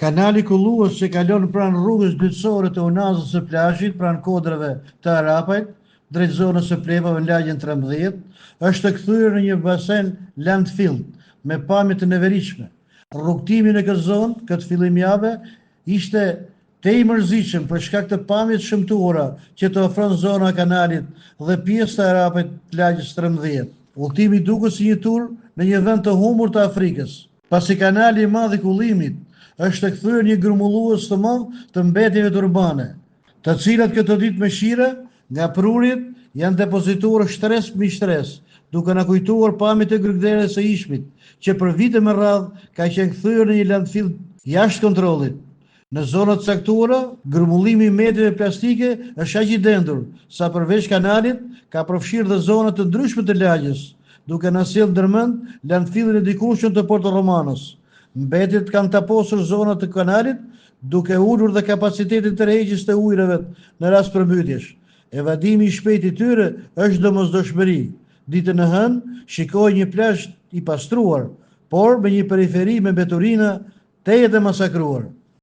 Kanali Kulluës që kalon pranë rrugës dytësore të Unazës së plazhit, pranë kodrave të Arapajt, drejt zonës së plepave në lagjen 13, është kthyer në një basen landfill me pamje të neveritshme. Rrugtimi në këtë zonë, këtë fillim jave, ishte te i mërzitshëm për shkak të pamjes shëmtuara që të ofron zona e kanalit dhe pjesë të Arapajt të lagjes 13. Udhëtimi duket si një tur në një vend të humbur të Afrikës, pasi kanali i madh i kullimit është kthyer një grumbullues të madh të mbetjeve të urbane, të cilat këtë ditë me shire nga prurjet janë depozituar shtres mbi shtres, duke na kujtuar pamjet e Gërgderës së Ishmit, që për vite me radhë ka qenë kthyer në një landfill jashtë kontrollit. Në zonat caktuara, grumullimi i mbetjeve plastike është aq i dendur sa përveç kanalit ka përfshirë dhe zona të ndryshme të lagjes, duke na sjellë ndërmend landfillin e dikurshëm të Porto Romanos. Mbetjet kanë taposur zonat të kanalit, duke ulur dhe kapacitetin tërheqjes të ujrave në rast përmbytjesh. Evadimi i shpejtë i tyre është domosdoshmëri. Ditën e hënë shikoj një plazh i pastruar, por me një periferi me mbeturina tejet e masakruar.